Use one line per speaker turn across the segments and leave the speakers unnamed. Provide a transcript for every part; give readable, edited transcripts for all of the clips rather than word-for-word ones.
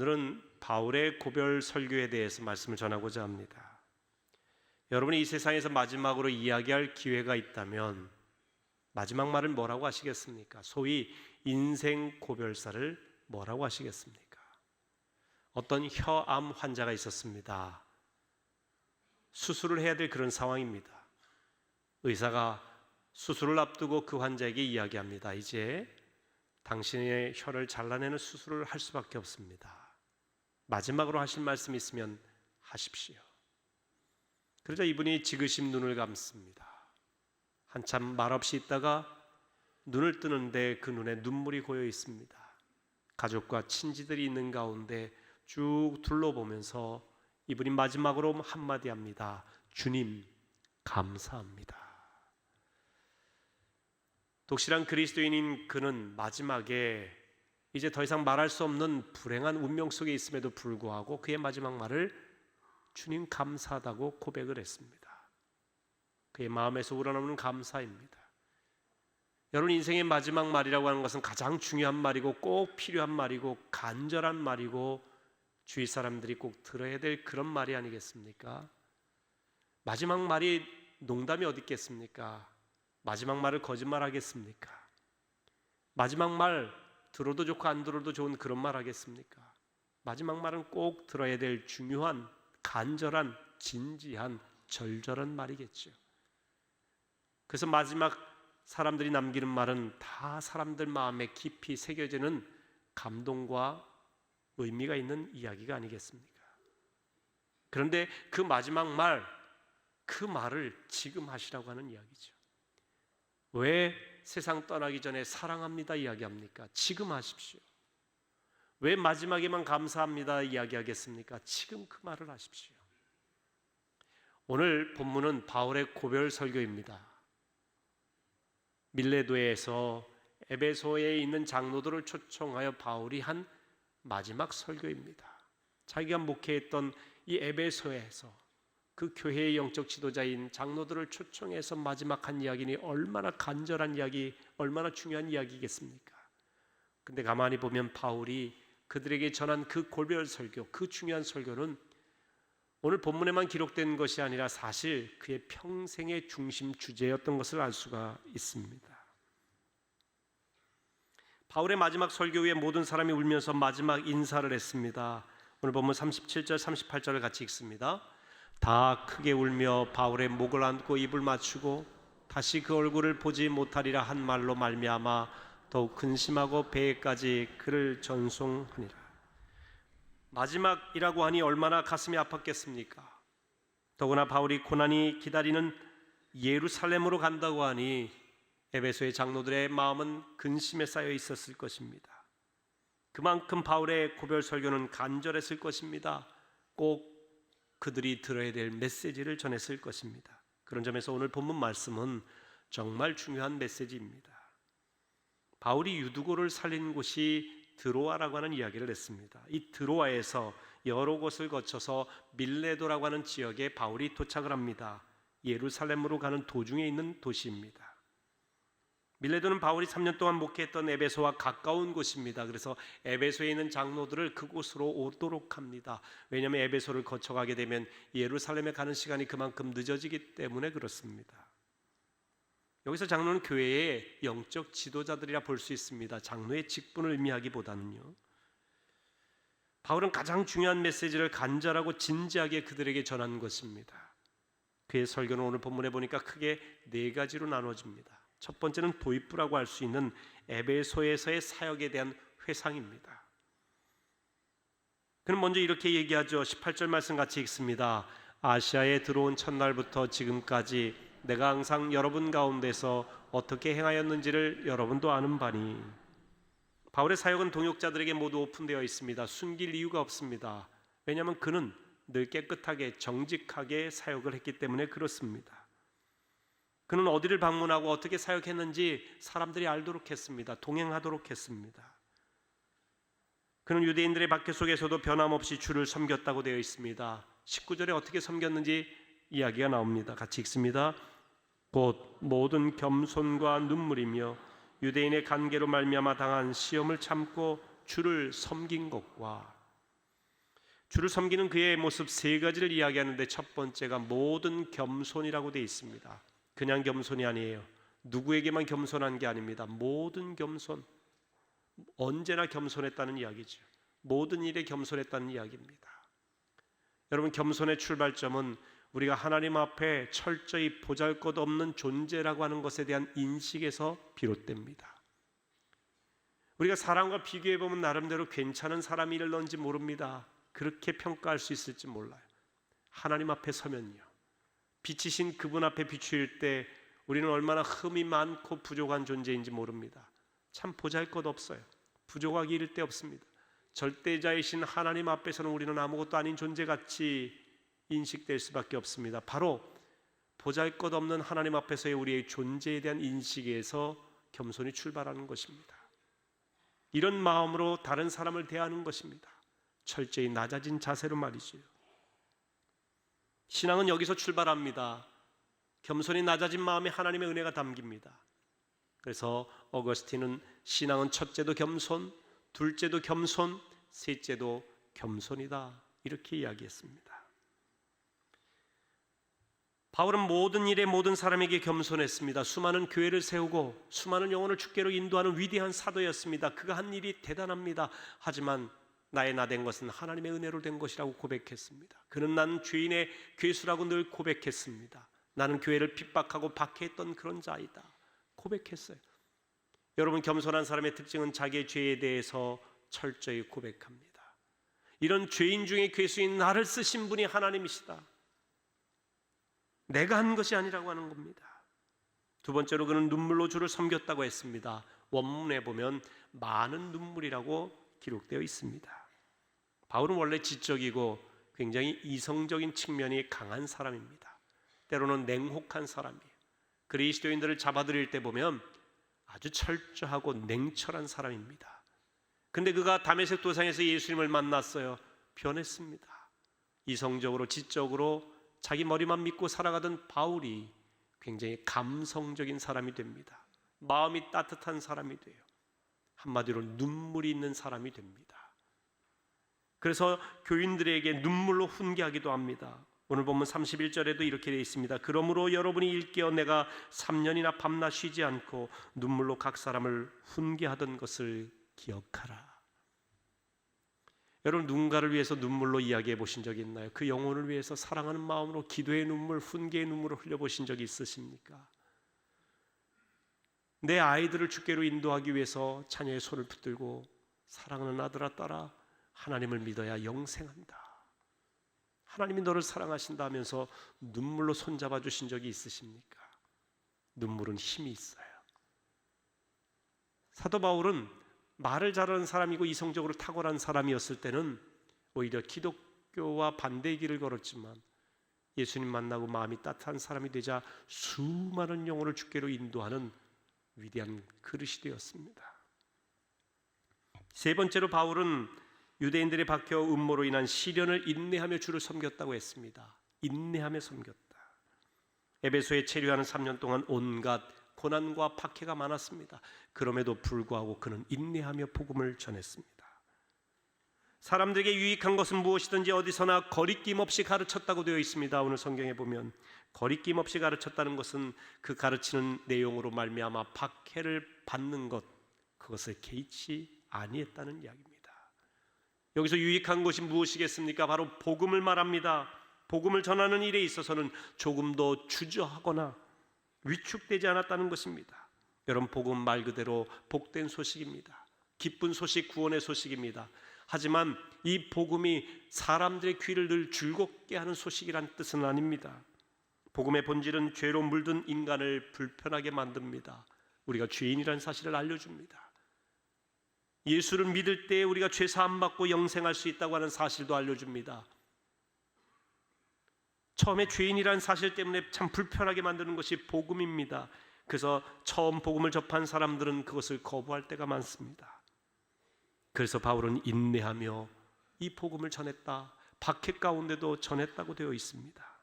오늘은 바울의 고별 설교에 대해서 말씀을 전하고자 합니다. 여러분이 이 세상에서 마지막으로 이야기할 기회가 있다면 마지막 말을 뭐라고 하시겠습니까? 소위 인생 고별사를 뭐라고 하시겠습니까? 어떤 혀암 환자가 있었습니다. 수술을 해야 될 그런 상황입니다. 의사가 수술을 앞두고 그 환자에게 이야기합니다. 이제 당신의 혀를 잘라내는 수술을 할 수밖에 없습니다. 마지막으로 하실 말씀이 있으면 하십시오. 그러자 이분이 지그시 눈을 감습니다. 한참 말없이 있다가 눈을 뜨는데 그 눈에 눈물이 고여 있습니다. 가족과 친지들이 있는 가운데 쭉 둘러보면서 이분이 마지막으로 한마디 합니다. 주님, 감사합니다. 독실한 그리스도인인 그는 마지막에 이제 더 이상 말할 수 없는 불행한 운명 속에 있음에도 불구하고 그의 마지막 말을 주님 감사하다고 고백을 했습니다. 그의 마음에서 우러나오는 감사입니다. 여러분, 인생의 마지막 말이라고 하는 것은 가장 중요한 말이고 꼭 필요한 말이고 간절한 말이고 주위 사람들이 꼭 들어야 될 그런 말이 아니겠습니까? 마지막 말이 농담이 어디 있겠습니까? 마지막 말을 거짓말하겠습니까? 마지막 말 들어도 좋고 안 들어도 좋은 그런 말 하겠습니까? 마지막 말은 꼭 들어야 될 중요한 간절한 진지한 절절한 말이겠죠. 그래서 마지막 사람들이 남기는 말은 다 사람들 마음에 깊이 새겨지는 감동과 의미가 있는 이야기가 아니겠습니까? 그런데 그 마지막 말, 그 말을 지금 하시라고 하는 이야기죠. 왜 세상 떠나기 전에 사랑합니다 이야기합니까? 지금 하십시오. 왜 마지막에만 감사합니다 이야기하겠습니까? 지금 그 말을 하십시오. 오늘 본문은 바울의 고별 설교입니다. 밀레도에서 에베소에 있는 장로들을 초청하여 바울이 한 마지막 설교입니다. 자기가 목회했던 이 에베소에서 그 교회의 영적 지도자인 장로들을 초청해서 마지막 한 이야기니 얼마나 간절한 이야기, 얼마나 중요한 이야기겠습니까? 근데 가만히 보면 바울이 그들에게 전한 그 고별 설교, 그 중요한 설교는 오늘 본문에만 기록된 것이 아니라 사실 그의 평생의 중심 주제였던 것을 알 수가 있습니다. 바울의 마지막 설교 후에 모든 사람이 울면서 마지막 인사를 했습니다. 오늘 본문 37절, 38절을 같이 읽습니다. 다 크게 울며 바울의 목을 안고 입을 맞추고 다시 그 얼굴을 보지 못하리라 한 말로 말미암아 더욱 근심하고 배에까지 그를 전송하니라. 마지막이라고 하니 얼마나 가슴이 아팠겠습니까? 더구나 바울이 고난이 기다리는 예루살렘으로 간다고 하니 에베소의 장로들의 마음은 근심에 쌓여 있었을 것입니다. 그만큼 바울의 고별 설교는 간절했을 것입니다. 꼭 그들이 들어야 될 메시지를 전했을 것입니다. 그런 점에서 오늘 본문 말씀은 정말 중요한 메시지입니다. 바울이 유두고를 살린 곳이 드로아라고 하는 이야기를 했습니다. 이 드로아에서 여러 곳을 거쳐서 밀레도라고 하는 지역에 바울이 도착을 합니다. 예루살렘으로 가는 도중에 있는 도시입니다. 밀레도는 바울이 3년 동안 목회했던 에베소와 가까운 곳입니다. 그래서 에베소에 있는 장로들을 그곳으로 오도록 합니다. 왜냐하면 에베소를 거쳐가게 되면 예루살렘에 가는 시간이 그만큼 늦어지기 때문에 그렇습니다. 여기서 장로는 교회의 영적 지도자들이라 볼 수 있습니다. 장로의 직분을 의미하기보다는요. 바울은 가장 중요한 메시지를 간절하고 진지하게 그들에게 전한 것입니다. 그의 설교는 오늘 본문에 보니까 크게 네 가지로 나눠집니다. 첫 번째는 도입부라고 할 수 있는 에베소에서의 사역에 대한 회상입니다. 그는 먼저 이렇게 얘기하죠. 18절 말씀 같이 읽습니다. 아시아에 들어온 첫날부터 지금까지 내가 항상 여러분 가운데서 어떻게 행하였는지를 여러분도 아는 바니. 바울의 사역은 동역자들에게 모두 오픈되어 있습니다. 숨길 이유가 없습니다. 왜냐하면 그는 늘 깨끗하게 정직하게 사역을 했기 때문에 그렇습니다. 그는 어디를 방문하고 어떻게 사역했는지 사람들이 알도록 했습니다. 동행하도록 했습니다. 그는 유대인들의 박해 속에서도 변함없이 주를 섬겼다고 되어 있습니다. 19절에 어떻게 섬겼는지 이야기가 나옵니다. 같이 읽습니다. 곧 모든 겸손과 눈물이며 유대인의 간계로 말미암아 당한 시험을 참고 주를 섬긴 것과 주를 섬기는 그의 모습 세 가지를 이야기하는데 첫 번째가 모든 겸손이라고 되어 있습니다. 그냥 겸손이 아니에요. 누구에게만 겸손한 게 아닙니다. 모든 겸손, 언제나 겸손했다는 이야기죠. 모든 일에 겸손했다는 이야기입니다. 여러분, 겸손의 출발점은 우리가 하나님 앞에 철저히 보잘것없는 존재라고 하는 것에 대한 인식에서 비롯됩니다. 우리가 사람과 비교해보면 나름대로 괜찮은 사람일런지 모릅니다. 그렇게 평가할 수 있을지 몰라요. 하나님 앞에 서면요, 빛이신 그분 앞에 비추일 때 우리는 얼마나 흠이 많고 부족한 존재인지 모릅니다. 참 보잘것없어요. 부족하기 이를 데 없습니다. 절대자이신 하나님 앞에서는 우리는 아무것도 아닌 존재같이 인식될 수밖에 없습니다. 바로 보잘것없는 하나님 앞에서의 우리의 존재에 대한 인식에서 겸손이 출발하는 것입니다. 이런 마음으로 다른 사람을 대하는 것입니다. 철저히 낮아진 자세로 말이지요. 신앙은 여기서 출발합니다. 겸손히 낮아진 마음에 하나님의 은혜가 담깁니다. 그래서 어거스틴은 신앙은 첫째도 겸손, 둘째도 겸손, 셋째도 겸손이다, 이렇게 이야기했습니다. 바울은 모든 일에 모든 사람에게 겸손했습니다. 수많은 교회를 세우고 수많은 영혼을 주께로 인도하는 위대한 사도였습니다. 그가 한 일이 대단합니다. 하지만 나의 나 된 것은 하나님의 은혜로 된 것이라고 고백했습니다. 그는 난 죄인의 괴수라고 늘 고백했습니다. 나는 교회를 핍박하고 박해했던 그런 자이다, 고백했어요. 여러분, 겸손한 사람의 특징은 자기의 죄에 대해서 철저히 고백합니다. 이런 죄인 중에 괴수인 나를 쓰신 분이 하나님이시다, 내가 한 것이 아니라고 하는 겁니다. 두 번째로 그는 눈물로 주를 섬겼다고 했습니다. 원문에 보면 많은 눈물이라고 기록되어 있습니다. 바울은 원래 지적이고 굉장히 이성적인 측면이 강한 사람입니다. 때로는 냉혹한 사람이에요. 그리스도인들을 잡아들일 때 보면 아주 철저하고 냉철한 사람입니다. 근데 그가 다메섹 도상에서 예수님을 만났어요. 변했습니다. 이성적으로 지적으로 자기 머리만 믿고 살아가던 바울이 굉장히 감성적인 사람이 됩니다. 마음이 따뜻한 사람이 돼요. 한마디로 눈물이 있는 사람이 됩니다. 그래서 교인들에게 눈물로 훈계하기도 합니다. 오늘 본문 31절에도 이렇게 되어 있습니다. 그러므로 여러분이 일깨어 내가 3년이나 밤낮 쉬지 않고 눈물로 각 사람을 훈계하던 것을 기억하라. 여러분, 누군가를 위해서 눈물로 이야기해 보신 적이 있나요? 그 영혼을 위해서 사랑하는 마음으로 기도의 눈물, 훈계의 눈물을 흘려보신 적이 있으십니까? 내 아이들을 주께로 인도하기 위해서 자녀의 손을 붙들고 사랑하는 아들아 딸아, 하나님을 믿어야 영생한다, 하나님이 너를 사랑하신다 하면서 눈물로 손잡아 주신 적이 있으십니까? 눈물은 힘이 있어요. 사도 바울은 말을 잘하는 사람이고 이성적으로 탁월한 사람이었을 때는 오히려 기독교와 반대의 길을 걸었지만 예수님 만나고 마음이 따뜻한 사람이 되자 수많은 영혼을 주께로 인도하는 위대한 그릇이 되었습니다. 세 번째로 바울은 유대인들의 박해와 음모로 인한 시련을 인내하며 주를 섬겼다고 했습니다. 인내하며 섬겼다. 에베소에 체류하는 3년 동안 온갖 고난과 박해가 많았습니다. 그럼에도 불구하고 그는 인내하며 복음을 전했습니다. 사람들에게 유익한 것은 무엇이든지 어디서나 거리낌 없이 가르쳤다고 되어 있습니다. 오늘 성경에 보면 거리낌 없이 가르쳤다는 것은 그 가르치는 내용으로 말미암아 박해를 받는 것, 그것을 개의치 아니했다는 이야기입니다. 여기서 유익한 것이 무엇이겠습니까? 바로 복음을 말합니다. 복음을 전하는 일에 있어서는 조금도 주저하거나 위축되지 않았다는 것입니다. 여러분, 복음 말 그대로 복된 소식입니다. 기쁜 소식, 구원의 소식입니다. 하지만 이 복음이 사람들의 귀를 늘 즐겁게 하는 소식이란 뜻은 아닙니다. 복음의 본질은 죄로 물든 인간을 불편하게 만듭니다. 우리가 죄인이라는 사실을 알려줍니다. 예수를 믿을 때 우리가 죄 사함 받고 영생할 수 있다고 하는 사실도 알려줍니다. 처음에 죄인이라는 사실 때문에 참 불편하게 만드는 것이 복음입니다. 그래서 처음 복음을 접한 사람들은 그것을 거부할 때가 많습니다. 그래서 바울은 인내하며 이 복음을 전했다, 박해 가운데도 전했다고 되어 있습니다.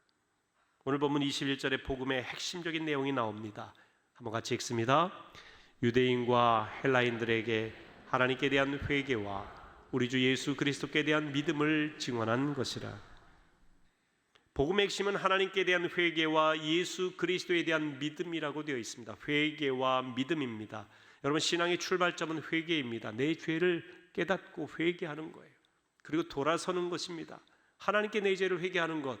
오늘 본문 21절에 복음의 핵심적인 내용이 나옵니다. 한번 같이 읽습니다. 유대인과 헬라인들에게 하나님께 대한 회개와 우리 주 예수 그리스도께 대한 믿음을 증언한 것이라. 복음의 핵심은 하나님께 대한 회개와 예수 그리스도에 대한 믿음이라고 되어 있습니다. 회개와 믿음입니다. 여러분, 신앙의 출발점은 회개입니다. 내 죄를 깨닫고 회개하는 거예요. 그리고 돌아서는 것입니다. 하나님께 내 죄를 회개하는 것.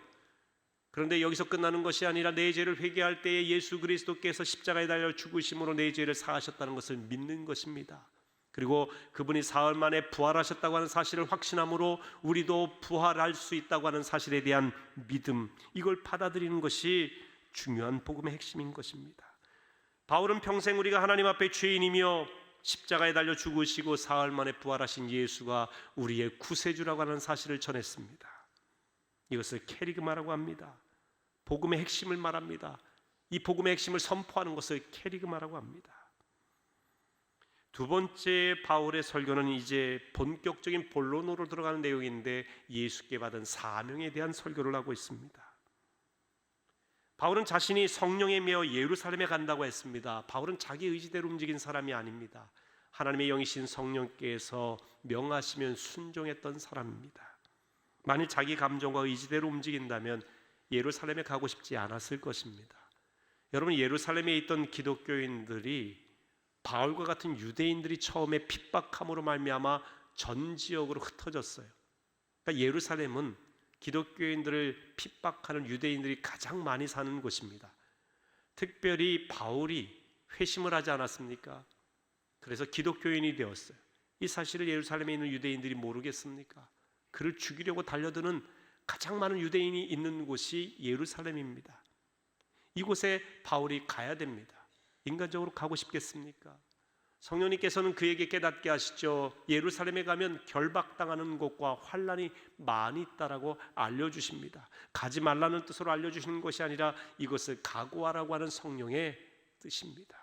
그런데 여기서 끝나는 것이 아니라 내 죄를 회개할 때에 예수 그리스도께서 십자가에 달려 죽으심으로 내 죄를 사하셨다는 것을 믿는 것입니다. 그리고 그분이 사흘 만에 부활하셨다고 하는 사실을 확신함으로 우리도 부활할 수 있다고 하는 사실에 대한 믿음, 이걸 받아들이는 것이 중요한 복음의 핵심인 것입니다. 바울은 평생 우리가 하나님 앞에 죄인이며 십자가에 달려 죽으시고 사흘 만에 부활하신 예수가 우리의 구세주라고 하는 사실을 전했습니다. 이것을 캐리그마라고 합니다. 복음의 핵심을 말합니다. 이 복음의 핵심을 선포하는 것을 캐리그마라고 합니다. 두 번째 바울의 설교는 이제 본격적인 본론으로 들어가는 내용인데 예수께 받은 사명에 대한 설교를 하고 있습니다. 바울은 자신이 성령에 매어 예루살렘에 간다고 했습니다. 바울은 자기 의지대로 움직인 사람이 아닙니다. 하나님의 영이신 성령께서 명하시면 순종했던 사람입니다. 만일 자기 감정과 의지대로 움직인다면 예루살렘에 가고 싶지 않았을 것입니다. 여러분, 예루살렘에 있던 기독교인들이 바울과 같은 유대인들이 처음에 핍박함으로 말미암아 전 지역으로 흩어졌어요. 그러니까 예루살렘은 기독교인들을 핍박하는 유대인들이 가장 많이 사는 곳입니다. 특별히 바울이 회심을 하지 않았습니까? 그래서 기독교인이 되었어요. 이 사실을 예루살렘에 있는 유대인들이 모르겠습니까? 그를 죽이려고 달려드는 가장 많은 유대인이 있는 곳이 예루살렘입니다. 이곳에 바울이 가야 됩니다. 인간적으로 가고 싶겠습니까? 성령님께서는 그에게 깨닫게 하시죠. 예루살렘에 가면 결박당하는 곳과 환난이 많이 있다라고 알려주십니다. 가지 말라는 뜻으로 알려주시는 것이 아니라 이것을 각오하라고 하는 성령의 뜻입니다.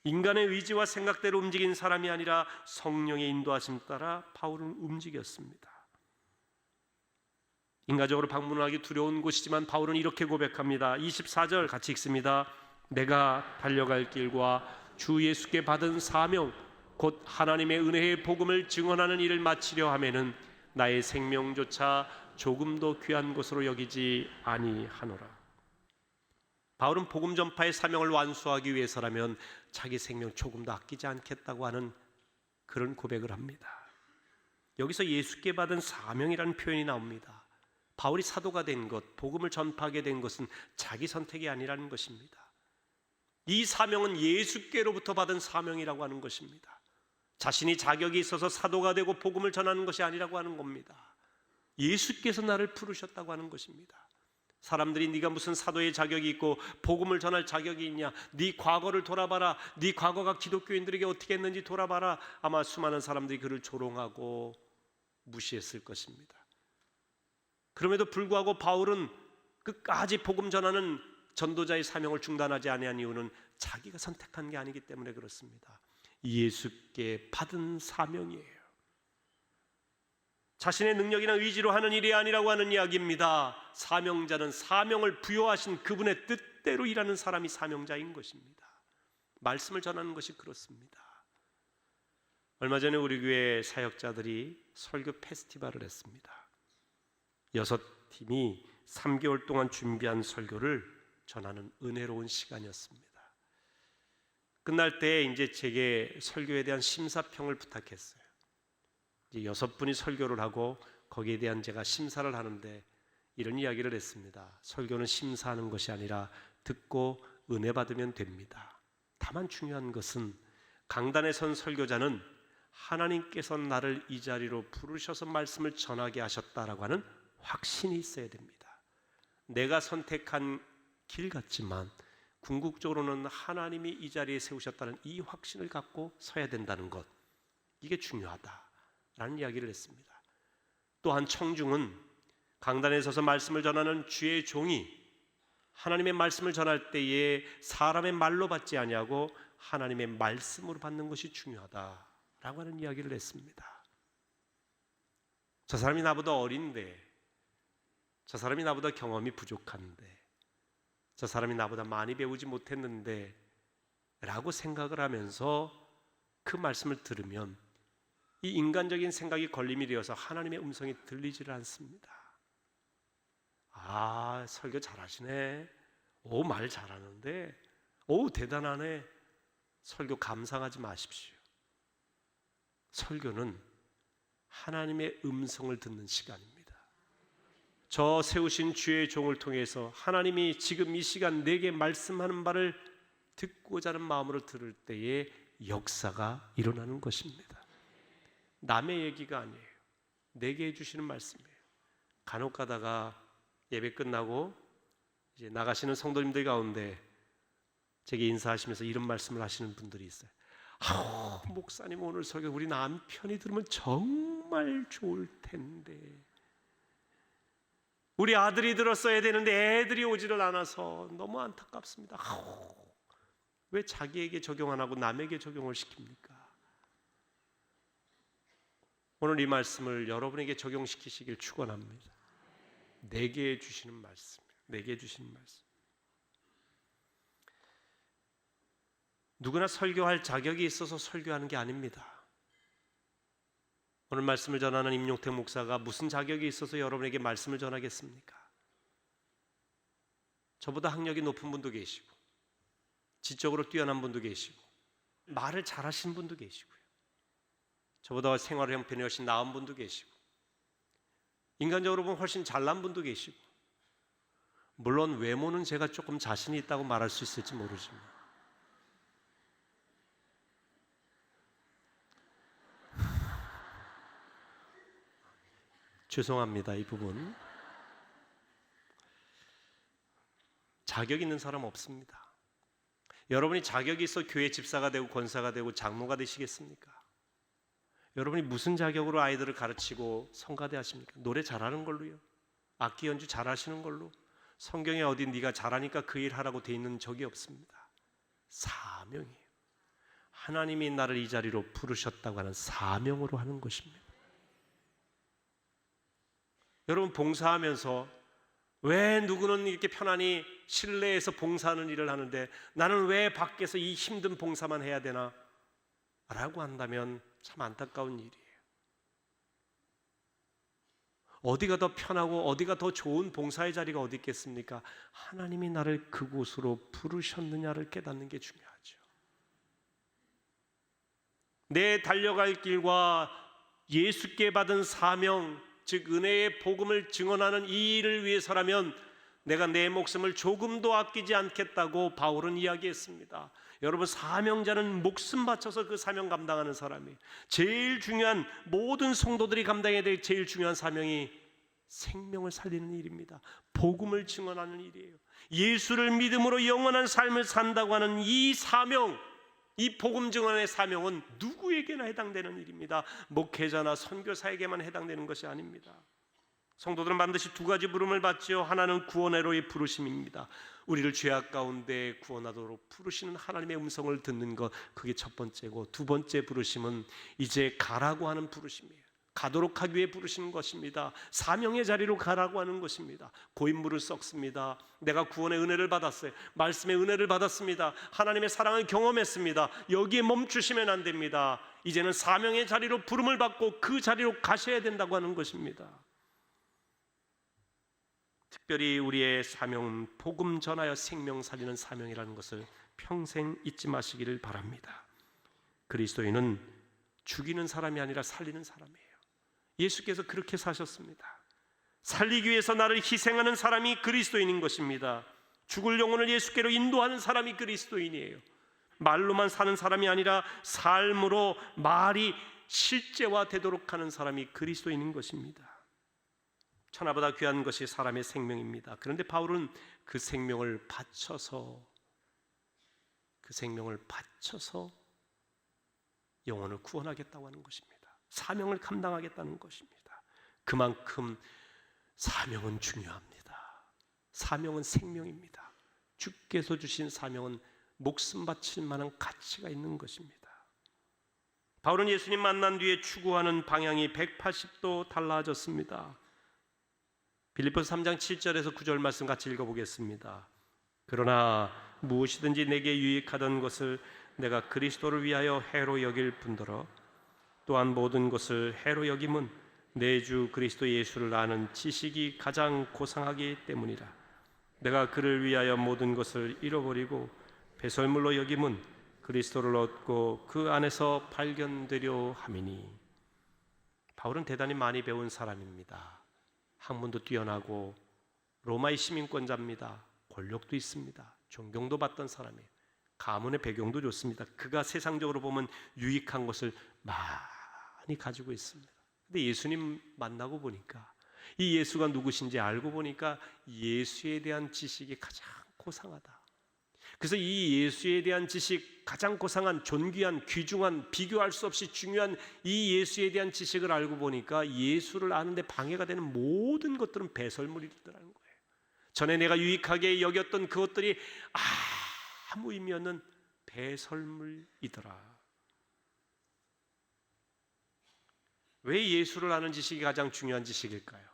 인간의 의지와 생각대로 움직인 사람이 아니라 성령의 인도하심 따라 바울은 움직였습니다. 인간적으로 방문하기 두려운 곳이지만 바울은 이렇게 고백합니다. 24절 같이 읽습니다. 내가 달려갈 길과 주 예수께 받은 사명 곧 하나님의 은혜의 복음을 증언하는 일을 마치려 하면은 나의 생명조차 조금도 귀한 것으로 여기지 아니하노라. 바울은 복음 전파의 사명을 완수하기 위해서라면 자기 생명 조금도 아끼지 않겠다고 하는 그런 고백을 합니다. 여기서 예수께 받은 사명이라는 표현이 나옵니다. 바울이 사도가 된 것, 복음을 전파하게 된 것은 자기 선택이 아니라는 것입니다. 이 사명은 예수께로부터 받은 사명이라고 하는 것입니다. 자신이 자격이 있어서 사도가 되고 복음을 전하는 것이 아니라고 하는 겁니다. 예수께서 나를 부르셨다고 하는 것입니다. 사람들이 네가 무슨 사도의 자격이 있고 복음을 전할 자격이 있냐, 네 과거를 돌아봐라, 네 과거가 기독교인들에게 어떻게 했는지 돌아봐라. 아마 수많은 사람들이 그를 조롱하고 무시했을 것입니다. 그럼에도 불구하고 바울은 끝까지 복음 전하는 전도자의 사명을 중단하지 아니한 이유는 자기가 선택한 게 아니기 때문에 그렇습니다. 예수께 받은 사명이에요. 자신의 능력이나 의지로 하는 일이 아니라고 하는 이야기입니다. 사명자는 사명을 부여하신 그분의 뜻대로 일하는 사람이 사명자인 것입니다. 말씀을 전하는 것이 그렇습니다. 얼마 전에 우리 교회 사역자들이 설교 페스티벌을 했습니다. 6팀이 3개월 동안 준비한 설교를 전하는 은혜로운 시간이었습니다. 끝날 때 이제 제게 설교에 대한 심사평을 부탁했어요. 이제 6분이 설교를 하고 거기에 대한 제가 심사를 하는데 이런 이야기를 했습니다. 설교는 심사하는 것이 아니라 듣고 은혜 받으면 됩니다. 다만 중요한 것은 강단에 선 설교자는 하나님께서 나를 이 자리로 부르셔서 말씀을 전하게 하셨다라고 하는 확신이 있어야 됩니다. 내가 선택한 길 같지만 궁극적으로는 하나님이 이 자리에 세우셨다는 이 확신을 갖고 서야 된다는 것, 이게 중요하다라는 이야기를 했습니다. 또한 청중은 강단에 서서 말씀을 전하는 주의 종이 하나님의 말씀을 전할 때에 사람의 말로 받지 아니하고 하나님의 말씀으로 받는 것이 중요하다라고 하는 이야기를 했습니다. 저 사람이 나보다 어린데, 저 사람이 나보다 경험이 부족한데, 저 사람이 나보다 많이 배우지 못했는데 라고 생각을 하면서 그 말씀을 들으면 이 인간적인 생각이 걸림이 되어서 하나님의 음성이 들리지를 않습니다. 아, 설교 잘하시네. 오, 말 잘하는데. 오, 대단하네. 설교 감상하지 마십시오. 설교는 하나님의 음성을 듣는 시간입니다. 저 세우신 주의 종을 통해서 하나님이 지금 이 시간 내게 말씀하는 바를 듣고자 하는 마음으로 들을 때에 역사가 일어나는 것입니다. 남의 얘기가 아니에요. 내게 해주시는 말씀이에요. 간혹 가다가 예배 끝나고 이제 나가시는 성도님들 가운데 제게 인사하시면서 이런 말씀을 하시는 분들이 있어요. 목사님 오늘 설교 우리 남편이 들으면 정말 좋을 텐데, 우리 아들이 들었어야 되는데 애들이 오지를 않아서 너무 안타깝습니다. 왜 자기에게 적용 안 하고 남에게 적용을 시킵니까? 오늘 이 말씀을 여러분에게 적용시키시길 축원합니다. 내게 주시는 말씀, 내게 주시는 말씀. 누구나 설교할 자격이 있어서 설교하는 게 아닙니다. 오늘 말씀을 전하는 임용택 목사가 무슨 자격이 있어서 여러분에게 말씀을 전하겠습니까? 저보다 학력이 높은 분도 계시고 지적으로 뛰어난 분도 계시고 말을 잘하시는 분도 계시고요. 저보다 생활 형편이 훨씬 나은 분도 계시고 인간적으로 보면 훨씬 잘난 분도 계시고, 물론 외모는 제가 조금 자신이 있다고 말할 수 있을지 모르지만 죄송합니다. 이 부분 자격 있는 사람 없습니다. 여러분이 자격이 있어 교회 집사가 되고 권사가 되고 장로가 되시겠습니까? 여러분이 무슨 자격으로 아이들을 가르치고 성가대 하십니까? 노래 잘하는 걸로요? 악기 연주 잘하시는 걸로? 성경에 어디 네가 잘하니까 그 일 하라고 돼 있는 적이 없습니다. 사명이에요. 하나님이 나를 이 자리로 부르셨다고 하는 사명으로 하는 것입니다. 여러분 봉사하면서 왜 누구는 이렇게 편안히 실내에서 봉사하는 일을 하는데 나는 왜 밖에서 이 힘든 봉사만 해야 되나? 라고 한다면 참 안타까운 일이에요. 어디가 더 편하고 어디가 더 좋은 봉사의 자리가 어디 있겠습니까? 하나님이 나를 그곳으로 부르셨느냐를 깨닫는 게 중요하죠. 내 달려갈 길과 예수께 받은 사명, 즉 은혜의 복음을 증언하는 이 일을 위해서라면 내가 내 목숨을 조금도 아끼지 않겠다고 바울은 이야기했습니다. 여러분, 사명자는 목숨 바쳐서 그 사명 감당하는 사람이에요. 제일 중요한, 모든 성도들이 감당해야 될 제일 중요한 사명이 생명을 살리는 일입니다. 복음을 증언하는 일이에요. 예수를 믿음으로 영원한 삶을 산다고 하는 이 사명, 이 복음 증언의 사명은 누구에게나 해당되는 일입니다. 목회자나 선교사에게만 해당되는 것이 아닙니다. 성도들은 반드시 두 가지 부름을 받지요. 하나는 구원으로의 부르심입니다. 우리를 죄악 가운데 구원하도록 부르시는 하나님의 음성을 듣는 것, 그게 첫 번째고, 두 번째 부르심은 이제 가라고 하는 부르심이에요. 가도록 하기 위해 부르시는 것입니다. 사명의 자리로 가라고 하는 것입니다. 고인물을 썩습니다. 내가 구원의 은혜를 받았어요. 말씀의 은혜를 받았습니다. 하나님의 사랑을 경험했습니다. 여기에 멈추시면 안 됩니다. 이제는 사명의 자리로 부름을 받고 그 자리로 가셔야 된다고 하는 것입니다. 특별히 우리의 사명은 복음 전하여 생명 살리는 사명이라는 것을 평생 잊지 마시기를 바랍니다. 그리스도인은 죽이는 사람이 아니라 살리는 사람이에요. 예수께서 그렇게 사셨습니다. 살리기 위해서 나를 희생하는 사람이 그리스도인인 것입니다. 죽을 영혼을 예수께로 인도하는 사람이 그리스도인이에요. 말로만 사는 사람이 아니라 삶으로 말이 실제화되도록 하는 사람이 그리스도인인 것입니다. 천하보다 귀한 것이 사람의 생명입니다. 그런데 바울은 그 생명을 바쳐서 영혼을 구원하겠다고 하는 것입니다. 사명을 감당하겠다는 것입니다. 그만큼 사명은 중요합니다. 사명은 생명입니다. 주께서 주신 사명은 목숨 바칠 만한 가치가 있는 것입니다. 바울은 예수님 만난 뒤에 추구하는 방향이 180도 달라졌습니다. 빌립보서 3장 7절에서 9절 말씀 같이 읽어보겠습니다. 그러나 무엇이든지 내게 유익하던 것을 내가 그리스도를 위하여 해로 여길 뿐더러 또한 모든 것을 해로 여김은 내 주 그리스도 예수를 아는 지식이 가장 고상하기 때문이라. 내가 그를 위하여 모든 것을 잃어버리고 배설물로 여김은 그리스도를 얻고 그 안에서 발견되려 함이니. 바울은 대단히 많이 배운 사람입니다. 학문도 뛰어나고 로마의 시민권자입니다. 권력도 있습니다. 존경도 받던 사람이에요. 가문의 배경도 좋습니다. 그가 세상적으로 보면 유익한 것을 많이 가지고 있습니다. 근데 예수님 만나고 보니까, 이 예수가 누구신지 알고 보니까 예수에 대한 지식이 가장 고상하다. 그래서 이 예수에 대한 지식, 가장 고상한, 존귀한, 귀중한, 비교할 수 없이 중요한 이 예수에 대한 지식을 알고 보니까 예수를 아는데 방해가 되는 모든 것들은 배설물이더라는 거예요. 전에 내가 유익하게 여겼던 그것들이 아무 의미 없는 배설물이더라. 왜 예수를 아는 지식이 가장 중요한 지식일까요?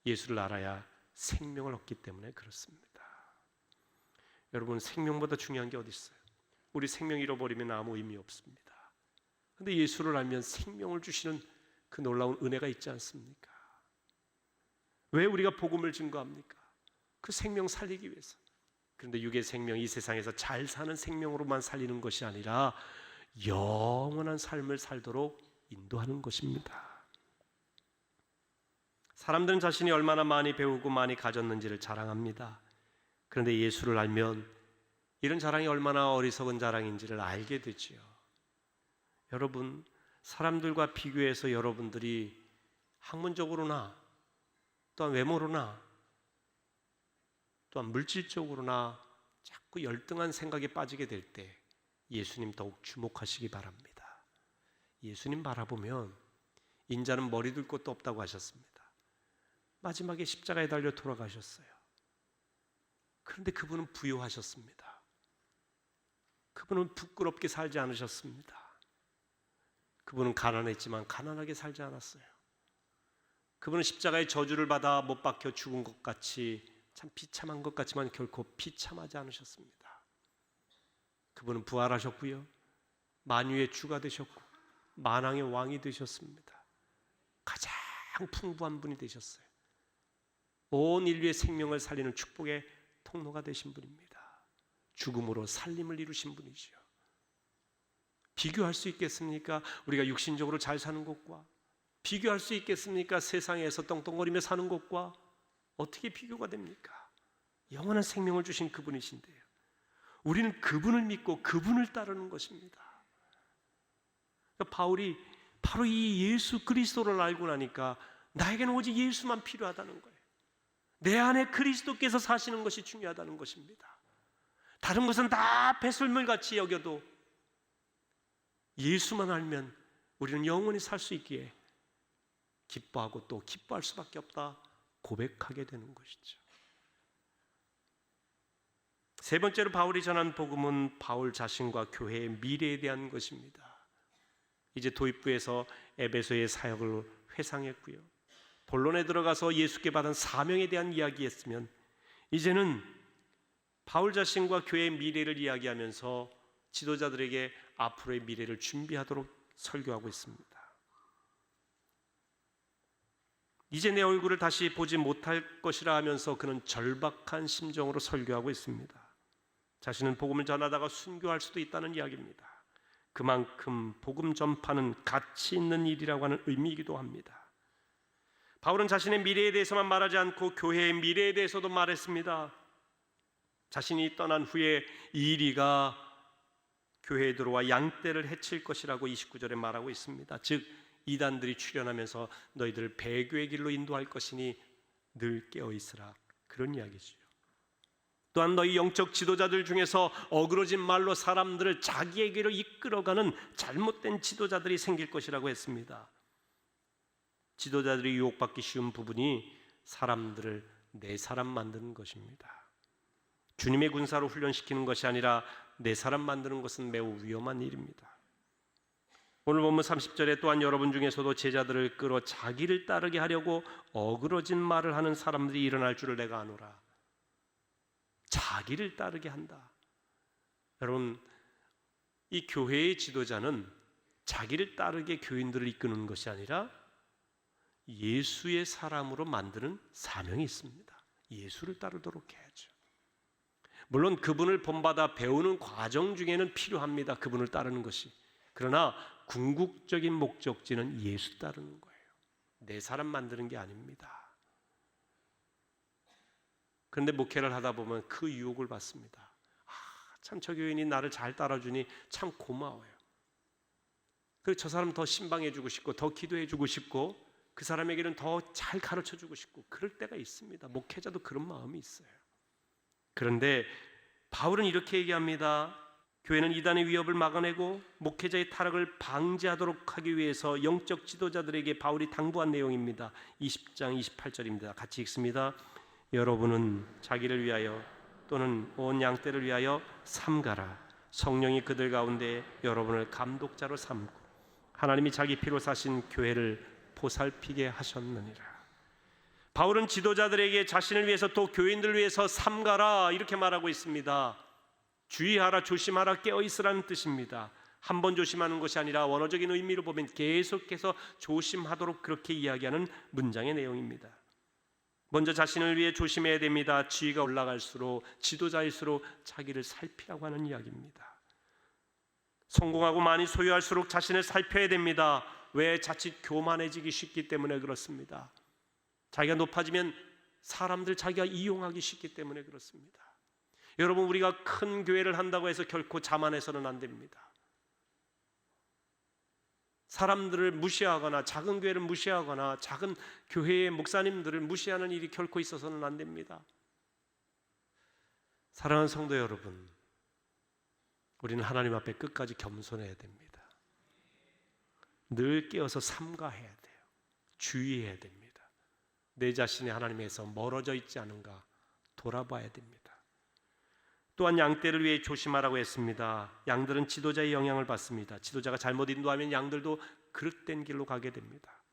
예수를 알아야 생명을 얻기 때문에 그렇습니다. 여러분, 생명보다 중요한 게 어디 있어요? 우리 생명 잃어버리면 아무 의미 없습니다. 그런데 예수를 알면 생명을 주시는 그 놀라운 은혜가 있지 않습니까? 왜 우리가 복음을 증거합니까? 그 생명 살리기 위해서. 그런데 육의 생명, 이 세상에서 잘 사는 생명으로만 살리는 것이 아니라 영원한 삶을 살도록 인도하는 것입니다. 사람들은 자신이 얼마나 많이 배우고 많이 가졌는지를 자랑합니다. 그런데 예수를 알면 이런 자랑이 얼마나 어리석은 자랑인지를 알게 되지요. 여러분, 사람들과 비교해서 여러분들이 학문적으로나 또한 외모로나 또한 물질적으로나 자꾸 열등한 생각에 빠지게 될 때 예수님 더욱 주목하시기 바랍니다. 예수님 바라보면 인자는 머리 둘 곳도 없다고 하셨습니다. 마지막에 십자가에 달려 돌아가셨어요. 그런데 그분은 부유하셨습니다. 그분은 부끄럽게 살지 않으셨습니다. 그분은 가난했지만 가난하게 살지 않았어요. 그분은 십자가의 저주를 받아 못 박혀 죽은 것 같이 참 비참한 것 같지만 결코 비참하지 않으셨습니다. 그분은 부활하셨고요, 만유의 주가 되셨고 만왕의 왕이 되셨습니다. 가장 풍부한 분이 되셨어요. 온 인류의 생명을 살리는 축복의 통로가 되신 분입니다. 죽음으로 살림을 이루신 분이죠. 비교할 수 있겠습니까? 우리가 육신적으로 잘 사는 것과 비교할 수 있겠습니까? 세상에서 떵떵거리며 사는 것과 어떻게 비교가 됩니까? 영원한 생명을 주신 그분이신데요, 우리는 그분을 믿고 그분을 따르는 것입니다. 바울이 바로 이 예수 그리스도를 알고 나니까 나에게는 오직 예수만 필요하다는 거예요. 내 안에 그리스도께서 사시는 것이 중요하다는 것입니다. 다른 것은 다 배설물같이 여겨도 예수만 알면 우리는 영원히 살 수 있기에 기뻐하고 또 기뻐할 수밖에 없다 고백하게 되는 것이죠. 세 번째로 바울이 전한 복음은 바울 자신과 교회의 미래에 대한 것입니다. 이제 도입부에서 에베소의 사역을 회상했고요, 본론에 들어가서 예수께 받은 사명에 대한 이야기했으면 이제는 바울 자신과 교회의 미래를 이야기하면서 지도자들에게 앞으로의 미래를 준비하도록 설교하고 있습니다. 이제 내 얼굴을 다시 보지 못할 것이라 하면서 그는 절박한 심정으로 설교하고 있습니다. 자신은 복음을 전하다가 순교할 수도 있다는 이야기입니다. 그만큼 복음 전파는 가치 있는 일이라고 하는 의미이기도 합니다. 바울은 자신의 미래에 대해서만 말하지 않고 교회의 미래에 대해서도 말했습니다. 자신이 떠난 후에 이리가 교회에 들어와 양떼를 해칠 것이라고 29절에 말하고 있습니다. 즉 이단들이 출현하면서 너희들을 배교의 길로 인도할 것이니 늘 깨어있으라, 그런 이야기죠. 또한 너희 영적 지도자들 중에서 어그러진 말로 사람들을 자기에게로 이끌어가는 잘못된 지도자들이 생길 것이라고 했습니다. 지도자들이 유혹받기 쉬운 부분이 사람들을 내 사람 만드는 것입니다. 주님의 군사로 훈련시키는 것이 아니라 내 사람 만드는 것은 매우 위험한 일입니다. 오늘 본문 30절에 또한 여러분 중에서도 제자들을 끌어 자기를 따르게 하려고 어그러진 말을 하는 사람들이 일어날 줄을 내가 아노라. 자기를 따르게 한다. 여러분, 이 교회의 지도자는 자기를 따르게 교인들을 이끄는 것이 아니라 예수의 사람으로 만드는 사명이 있습니다. 예수를 따르도록 해야죠. 물론 그분을 본받아 배우는 과정 중에는 필요합니다. 그분을 따르는 것이. 그러나 궁극적인 목적지는 예수 따르는 거예요. 내 사람 만드는 게 아닙니다. 그런데 목회를 하다 보면 그 유혹을 받습니다. 참 저 교인이 나를 잘 따라주니 참 고마워요. 그래서 저 사람 더 신방해주고 싶고 더 기도해주고 싶고 그 사람에게는 더 잘 가르쳐주고 싶고 그럴 때가 있습니다. 목회자도 그런 마음이 있어요. 그런데 바울은 이렇게 얘기합니다. 교회는 이단의 위협을 막아내고 목회자의 타락을 방지하도록 하기 위해서 영적 지도자들에게 바울이 당부한 내용입니다. 20장 28절입니다. 같이 읽습니다. 여러분은 자기를 위하여 또는 온 양떼를 위하여 삼가라. 성령이 그들 가운데 여러분을 감독자로 삼고 하나님이 자기 피로 사신 교회를 보살피게 하셨느니라. 바울은 지도자들에게 자신을 위해서 또 교인들을 위해서 삼가라 이렇게 말하고 있습니다. 주의하라, 조심하라, 깨어있으라는 뜻입니다. 한 번 조심하는 것이 아니라 원어적인 의미로 보면 계속해서 조심하도록 그렇게 이야기하는 문장의 내용입니다. 먼저 자신을 위해 조심해야 됩니다. 지위가 올라갈수록 지도자일수록 자기를 살피라고 하는 이야기입니다. 성공하고 많이 소유할수록 자신을 살펴야 됩니다. 왜? 자칫 교만해지기 쉽기 때문에 그렇습니다. 자기가 높아지면 사람들 자기가 이용하기 쉽기 때문에 그렇습니다. 여러분, 우리가 큰 교회를 한다고 해서 결코 자만해서는 안 됩니다. 사람들을 무시하거나 작은 교회를 무시하거나 작은 교회의 목사님들을 무시하는 일이 결코 있어서는 안 됩니다. 사랑하는 성도 여러분, 우리는 하나님 앞에 끝까지 겸손해야 됩니다. 늘 깨어서 삼가해야 돼요. 주의해야 됩니다. 내 자신이 하나님에서 멀어져 있지 않은가 돌아봐야 됩니다. 또한 양떼를 위해 조심하라고 했습니다. 양들은 지도자의 영향을 받습니다. 지도자가 잘못 인도하면 양들도 그릇된 길로 가게 됩니다.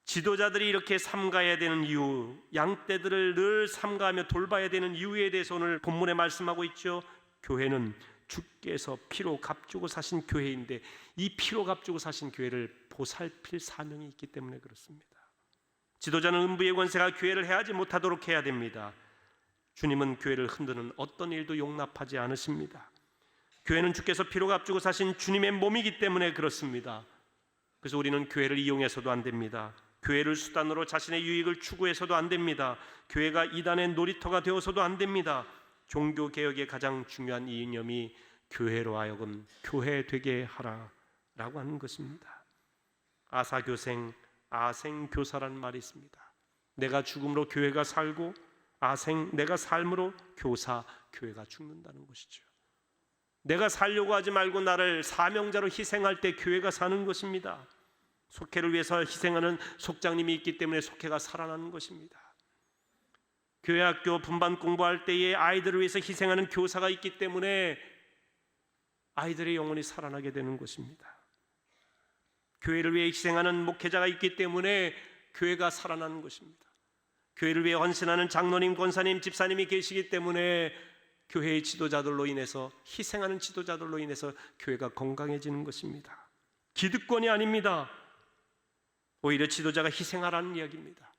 지도자들이 이렇게 삼가야 되는 이유, 양떼들을 늘 삼가하며 돌봐야 되는 이유에 대해서 오늘 본문에 말씀하고 있죠. 교회는 주께서 피로 값주고 사신 교회인데 이 피로 값주고 사신 교회를 보살필 사명이 있기 때문에 그렇습니다. 지도자는 음부의 권세가 교회를 해하지 못하도록 해야 됩니다. 주님은 교회를 흔드는 어떤 일도 용납하지 않으십니다. 교회는 주께서 피로 값주고 사신 주님의 몸이기 때문에 그렇습니다. 그래서 우리는 교회를 이용해서도 안 됩니다. 교회를 수단으로 자신의 유익을 추구해서도 안 됩니다. 교회가 이단의 놀이터가 되어서도 안 됩니다. 종교개혁의 가장 중요한 이념이 교회로 하여금 교회되게 하라라고 하는 것입니다. 아사교생, 아생교사라는 말이 있습니다. 내가 죽음으로 교회가 살고 아생, 내가 삶으로 교사, 교회가 죽는다는 것이죠. 내가 살려고 하지 말고 나를 사명자로 희생할 때 교회가 사는 것입니다. 속회를 위해서 희생하는 속장님이 있기 때문에 속회가 살아나는 것입니다. 교회 학교 분반 공부할 때에 아이들을 위해서 희생하는 교사가 있기 때문에 아이들의 영혼이 살아나게 되는 것입니다. 교회를 위해 희생하는 목회자가 있기 때문에 교회가 살아나는 것입니다. 교회를 위해 헌신하는 장로님, 권사님, 집사님이 계시기 때문에 교회의 지도자들로 인해서 희생하는 지도자들로 인해서 교회가 건강해지는 것입니다. 기득권이 아닙니다. 오히려 지도자가 희생하라는 이야기입니다.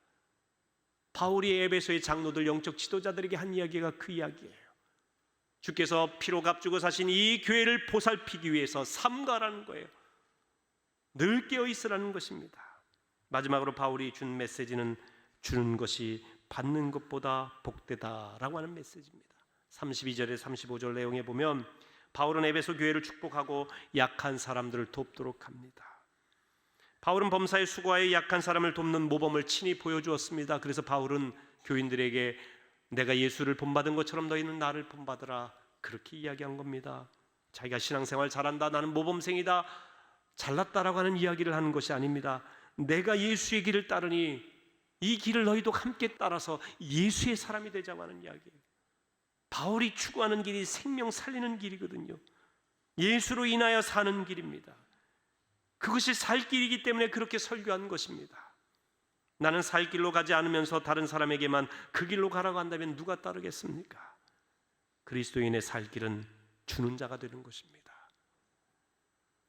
바울이 에베소의 장로들, 영적 지도자들에게 한 이야기가 그 이야기예요. 주께서 피로 값주고 사신 이 교회를 보살피기 위해서 삼가라는 거예요. 늘 깨어 있으라는 것입니다. 마지막으로 바울이 준 메시지는 주는 것이 받는 것보다 복되다라고 하는 메시지입니다. 32절에 35절 내용에 보면 바울은 에베소 교회를 축복하고 약한 사람들을 돕도록 합니다. 바울은 범사에 수고하여 약한 사람을 돕는 모범을 친히 보여주었습니다. 그래서 바울은 교인들에게 내가 예수를 본받은 것처럼 너희는 나를 본받으라 그렇게 이야기한 겁니다. 자기가 신앙생활 잘한다, 나는 모범생이다, 잘났다라고 하는 이야기를 하는 것이 아닙니다. 내가 예수의 길을 따르니 이 길을 너희도 함께 따라서 예수의 사람이 되자고 하는 이야기예요. 바울이 추구하는 길이 생명 살리는 길이거든요. 예수로 인하여 사는 길입니다. 그것이 살 길이기 때문에 그렇게 설교한 것입니다. 나는 살 길로 가지 않으면서 다른 사람에게만 그 길로 가라고 한다면 누가 따르겠습니까? 그리스도인의 살 길은 주는 자가 되는 것입니다.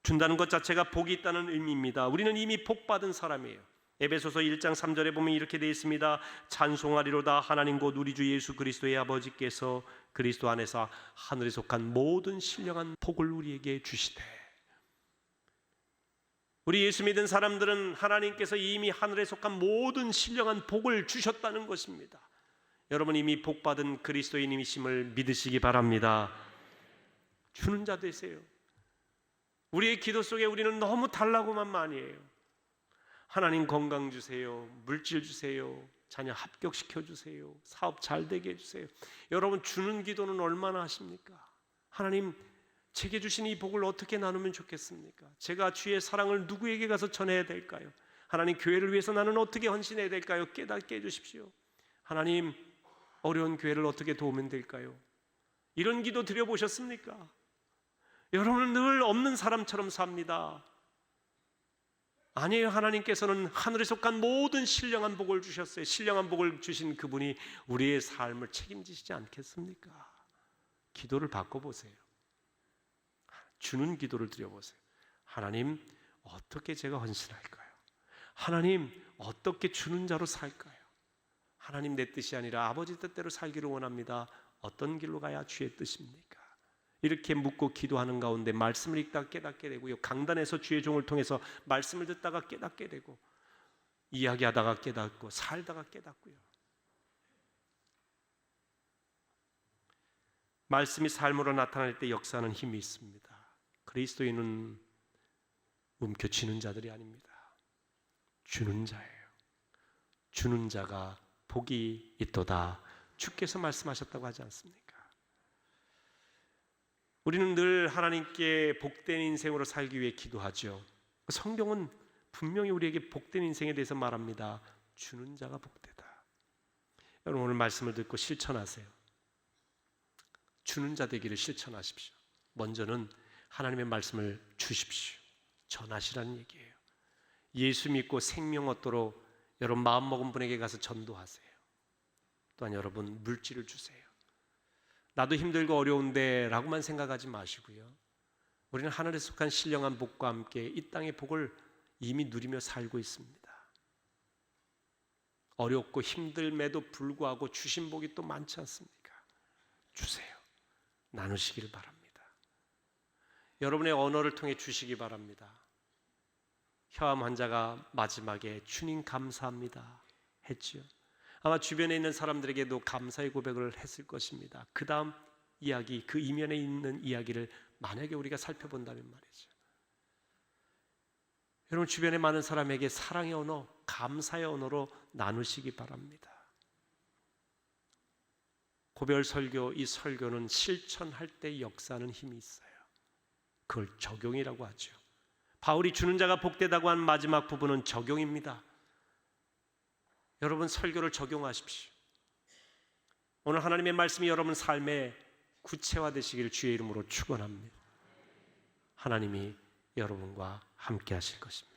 준다는 것 자체가 복이 있다는 의미입니다. 우리는 이미 복받은 사람이에요. 에베소서 1장 3절에 보면 이렇게 되어 있습니다. 찬송하리로다 하나님 곧 우리 주 예수 그리스도의 아버지께서 그리스도 안에서 하늘에 속한 모든 신령한 복을 우리에게 주시되. 우리 예수 믿은 사람들은 하나님께서 이미 하늘에 속한 모든 신령한 복을 주셨다는 것입니다. 여러분 이미 복받은 그리스도인이심을 믿으시기 바랍니다. 주는 자 되세요. 우리의 기도 속에 우리는 너무 달라고만 많이 해요. 하나님 건강 주세요. 물질 주세요. 자녀 합격시켜 주세요. 사업 잘 되게 해주세요. 여러분 주는 기도는 얼마나 하십니까? 하나님 제게 주신 이 복을 어떻게 나누면 좋겠습니까? 제가 주의 사랑을 누구에게 가서 전해야 될까요? 하나님 교회를 위해서 나는 어떻게 헌신해야 될까요? 깨닫게 해주십시오. 하나님 어려운 교회를 어떻게 도우면 될까요? 이런 기도 드려보셨습니까? 여러분은 늘 없는 사람처럼 삽니다. 아니에요. 하나님께서는 하늘에 속한 모든 신령한 복을 주셨어요. 신령한 복을 주신 그분이 우리의 삶을 책임지시지 않겠습니까? 기도를 바꿔보세요. 주는 기도를 드려보세요. 하나님 어떻게 제가 헌신할까요? 하나님 어떻게 주는 자로 살까요? 하나님 내 뜻이 아니라 아버지 뜻대로 살기를 원합니다. 어떤 길로 가야 주의 뜻입니까? 이렇게 묻고 기도하는 가운데 말씀을 읽다가 깨닫게 되고요. 강단에서 주의 종을 통해서 말씀을 듣다가 깨닫게 되고 이야기하다가 깨닫고 살다가 깨닫고요. 말씀이 삶으로 나타날 때 역사하는 힘이 있습니다. 그리스도인은 움켜쥐는 자들이 아닙니다. 주는 자예요. 주는 자가 복이 있도다. 주께서 말씀하셨다고 하지 않습니까? 우리는 늘 하나님께 복된 인생으로 살기 위해 기도하죠. 성경은 분명히 우리에게 복된 인생에 대해서 말합니다. 주는 자가 복되다. 여러분 오늘 말씀을 듣고 실천하세요. 주는 자 되기를 실천하십시오. 먼저는 하나님의 말씀을 주십시오. 전하시라는 얘기예요. 예수 믿고 생명 얻도록 여러분 마음먹은 분에게 가서 전도하세요. 또한 여러분 물질을 주세요. 나도 힘들고 어려운데 라고만 생각하지 마시고요. 우리는 하늘에 속한 신령한 복과 함께 이 땅의 복을 이미 누리며 살고 있습니다. 어렵고 힘들매도 불구하고 주신 복이 또 많지 않습니까? 주세요. 나누시기를 바랍니다. 여러분의 언어를 통해 주시기 바랍니다. 혈암 환자가 마지막에 주님 감사합니다 했지요. 아마 주변에 있는 사람들에게도 감사의 고백을 했을 것입니다. 그 다음 이야기, 그 이면에 있는 이야기를 만약에 우리가 살펴본다면 말이죠. 여러분 주변에 많은 사람에게 사랑의 언어, 감사의 언어로 나누시기 바랍니다. 고별 설교, 이 설교는 실천할 때 역사하는 힘이 있어요. 그걸 적용이라고 하죠. 바울이 주는 자가 복되다고 한 마지막 부분은 적용입니다. 여러분 설교를 적용하십시오. 오늘 하나님의 말씀이 여러분 삶에 구체화되시기를 주의 이름으로 축원합니다. 하나님이 여러분과 함께 하실 것입니다.